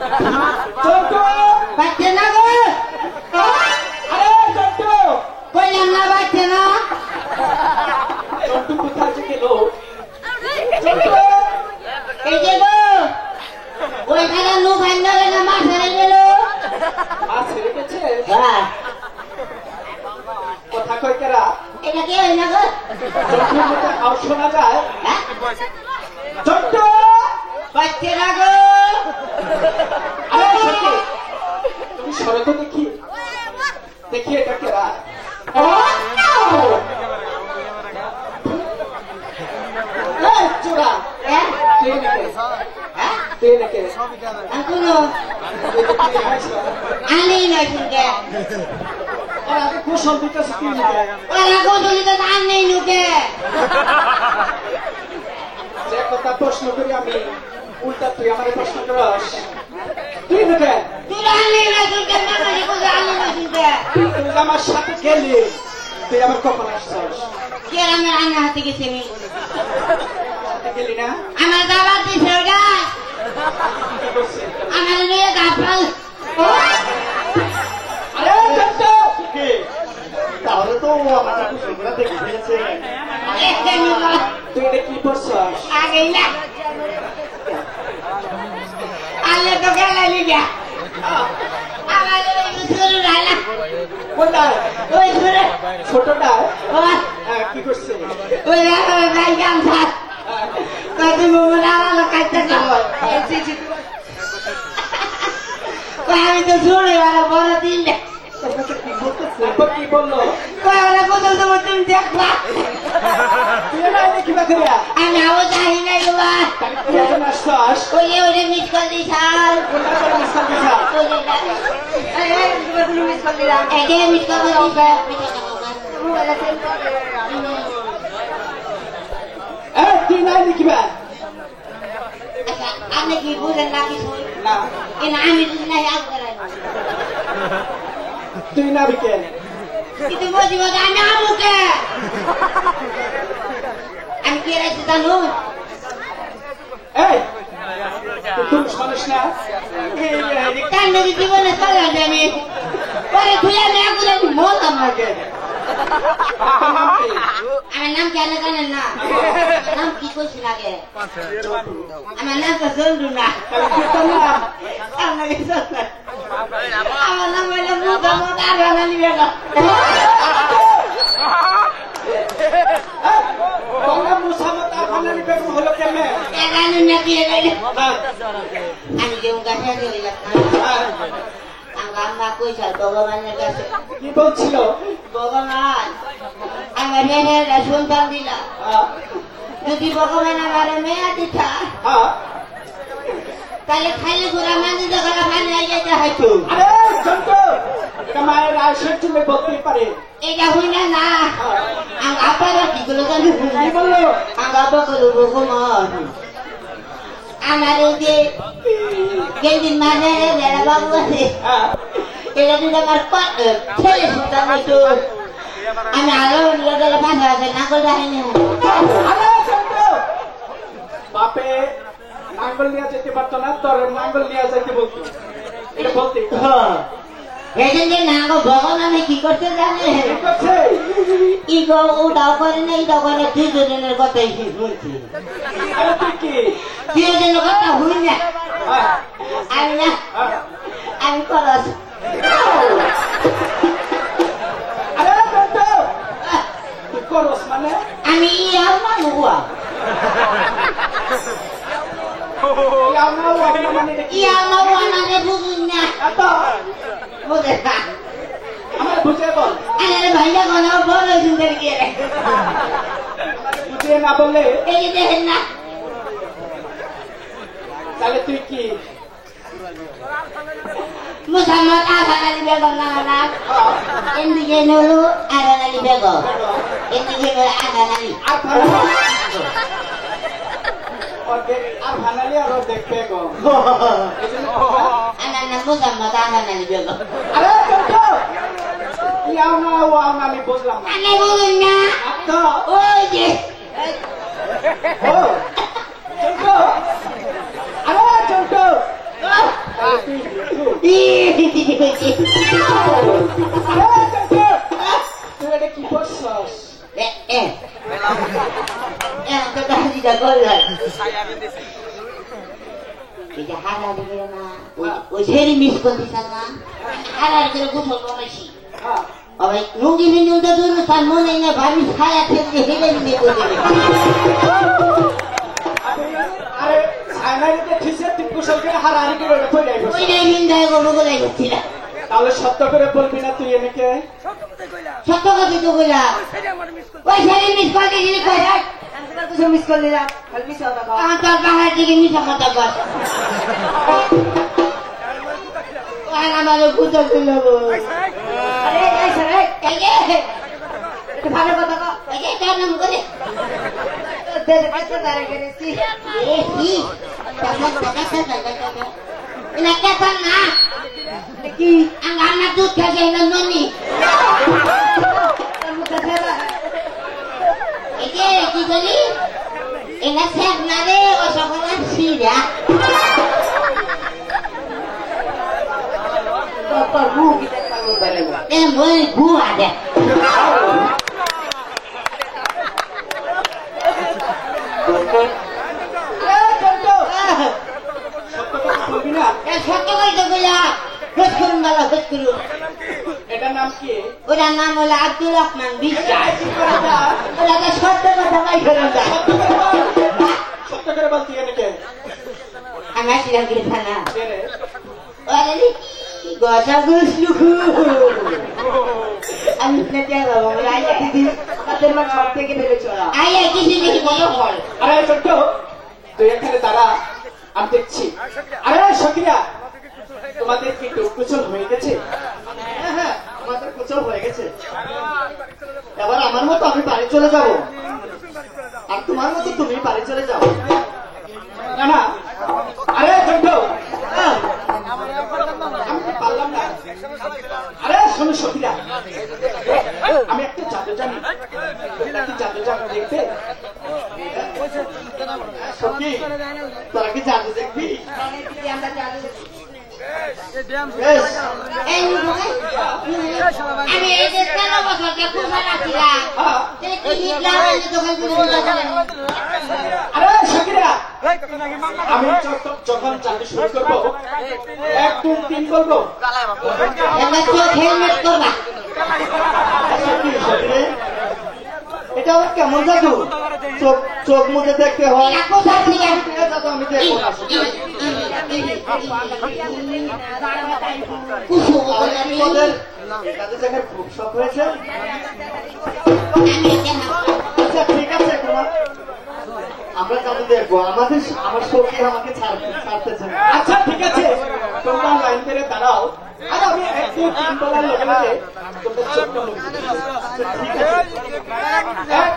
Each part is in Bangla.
চন্টু বাচ্চা না গো আরে চন্টু কইলাম না বাচ্চা না চন্টু কোথায় যে গেল চন্টু এই যে গো ওইখানে নো ভান্ডারে না মাছ ধরে গেল মাছ ছেড়ে গেছে হ্যাঁ কথা কই কেরা এটা কি হয় না গো চন্টুর মতো আও শোনা যায় হ্যাঁ চন্টু বাচ্চা না গো আরে চন্টু তুমি সরে তো দেখি দেখি এটা কেরা এই চোরা হ্যাঁ তুই নাকি হ্যাঁ তুই নাকি এখনো আনি না শুনকে আর আগে কুশল দিতেছে তুই নাকি ওরা গোদলিতে ধান নেই নুকে যে কথা প্রশ্ন করি আমি উল্টা তুই আমার প্রশ্ন করস তুই নাকি তুই আনি না শুনকে মামাজি কোথায় আনি না শুনকে তুই আমার সাথে গেলি তুই আমার কখন আসছস কে আমার আনা হাতে গেছে আমি সাথে গেলি না আমার দাবার দিছে ওটা কি করছিস আমার মেয়ে গাফাল আরে চন্টু কি? তাহলে তো ও আমাকে কুশল করে দেখে ফেলেছে। একটা নিবা তুই এটা কি করছস আগেই না আলে তো গেলা লিগা আমার ওই শুরু রাইলা কোনটা ওই শুরু ছোটটা বাবা কি করছিস ওই রাখা রাই গান থাক কত মোমরা আলো কাটতে যাবো আমি তো শুরু আর বড় দিন তারপর কি বললো কই ওরা কোথাও তোমার তুমি দেখবা তুই না কিবা করিয়া আমি আবার যাই নাই বাবা তাহলে তুই এখন আসছস ওই যে ওটা মিস করে দিছাল কোনটা করে মিশাল দিছা একে মিস করে দিছে তুই নাই দেখিবা আচ্ছা আপনি কি বুঝেন না কিছু না এনা আমি বুঝি না আগ করাই তুই না বিকে কিন্তু বুঝি বুঝি আমি আমুকে আমি কি রাখছি জানো এই তুই পুরুষ মানুষ না তার নদী জীবনে চলে আসে আমি পরে খুলে আমি আগুলে মরলাম নাকি আমার নাম কেন জানেন না আমার নাম কি করছি লাগে আমার নাম তো জন্ডু না আমার নাম হইলে মুখা মুখা আর বাঙালি বেগা তোমরা মুসামত আফানানি বেগম হলো কেমনে এগানো নাকি এগাইলে আমি যেমন কাছে গেলাম আমার আম্মা কইছে ভগবানের কাছে কি বলছিল ভগবান আমার মেয়েরা সন্তান দিলা যদি ভগবান আমার মেয়ে দিতা তাহলে খাইলে ঘোরা মানুষ যখন পানি যেতে হয়তো আরে চন্টু এটা মায়ের আয়সের জন্য বলতেই পারে এটা হই না না আমার আব্বারা কি গুলো জানি কি বললো আমার আব্বা গুলো ভগবান আমার এই যে যেদিন মানে মেরা বাবু আছে এটা যদি আমার ছেলে সন্তান হইতো আমি আরো গেলে পানি আছে না করে যাইনি আরে চন্টু বাপে নাঙ্গল নিয়ে যেতে পারতো না তোর নাঙ্গল নিয়ে যাইতে বলতো এটা বলতে এই যে না গো ভগবান আমি কি করতে জানে কি করছে ইগো ওটাও করে না এটাও করে দুজনের কথাই শুনছি আরে তুই কি দুজনের কথা হই না আমি না আমি খরচ আরে চন্টু তুই করস মানে আমি ইয়াও না নুয়া ইয়াও না মানে বুঝুন না বুঝে না আমার বুঝে বল আরে ভাইয়া কোন বড় সুন্দর গিয়ে বুঝিয়ে না বললে এই যে দেখেন না তাহলে তুই কি মুসাম্মদ আসান আলী বেগম না এদিকে নলু আসান আলী বেগম এদিকে নলু আসান আলী আর ভানালি আর দেখবে গো আমার নাম মুসাম্মদ আসান আলী বেগম আরে চন্টু ইয়াও না ওয়াও না আমি বুঝলাম না আমি বলুন না আচ্ছা ওই যে ও চন্টু আরে চন্টু তুই এটা কি করছস? ওই ছেড়ে মিস করতেছ না হারার করে গোসল করেছি হ্যাঁ। লুঙ্গি ফিঙ্গি উঠে দূর তার মনে না ভাবি ছায়া খেলতে হেলে নিয়ে করে আরে ছায়নারিতে ঠিসে তুই কুশল করে হারাহারি করে ওটা পড়ে গেছিস। ওই নাই নিন্দায় গল্প করে গেছিলাম তাহলে সত্য করে বলবি না তুই এনেকে? সত্য কথা তো বললাম ওই ছেড়ে মিস করতে গেলে কয় মিস করে দিলাম মিস কথা তোর পাহাড় থেকে মিশা কথা বল আমারও গুজব ছিল আরে এই স্যার এই যে একটু ভালো কথা কও এই যে তার নাম করে দেড় বছর ধরে গেছি এ কি তখন কথা না কথা না কি আঙ্গানা দুধ খাইছে না ননি এই যে কি বলি এনা স্যার না রে ও সকল সিরা তোর মুখ কি দেখতে পারবো এ মই গুয়া দে সত্য কথা বলবি না? এ সত্য কইতে কইলা বেশ করুন বালা বেশ করুন এটার নাম কি? ওটার নাম হলো আব্দুল রহমান বিশ্বাস কি করে যা? ওরা তো সত্য কথা বাই করে যায় সত্য করে বল তুই এনেকে? আমি আসলাম কি থানা কে রে? ওরে গসা গুসলু আমি প্লেটে বাবা আইয়া দিদি তাদের মা সব থেকে বেড়ে চলা আইয়া কিছু দেখি বড় হল আরে সত্য তুই এখানে দাঁড়া, আমি দেখছি। আরে সকিরা, তোমাদের কি কুচল হয়ে গেছে? হ্যাঁ হ্যাঁ আমাদের কুচল হয়ে গেছে। এবার আমার মতো আমি বাড়ি চলে যাব, আর তোমার মতো তুমি বাড়ি চলে যাও। না না, আরে সত্য আমি তো পারলাম না। আরে শোনো সকিরা, আমি একটা জাদু জানি, একটা জাদু জানি দেখতে। সখী তোরা কি জাদু দেখবি? আমরা চালু বেশ, এই আমি এই যে 13 বছর কে কুসা রাখিলাম কি হিটলাম আমি দোকান করে বলা আরে সকিরা, আমি যখন জাদু শুরু করবো 1 2 3 বলবো। এবার তো হেলমেট করবা সখী, সখী রে, এটা আবার কেমন জাদু? চোখ চোখ মুখে দেখতে হয়। এটা কোথা থেকে এটা জাদু আমি দেখবো না সখী। কুসু আর কি তোদের কাজে জায়গায় খুব শখ হয়েছে? আচ্ছা ঠিক আছে, আমরা জাদু দেখবো। আমার সখী আমাকে ছাড়তেছে না। আচ্ছা ঠিক আছে, তোমরা লাইন ধরে দাঁড়াও, আর আমি 1 2 3 বলার লগে লগে তোমরা চোখটা মুখে দিও। আচ্ছা, ঠিক আছে। 1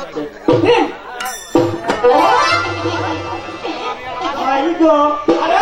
2 3 ভাই গো, আরে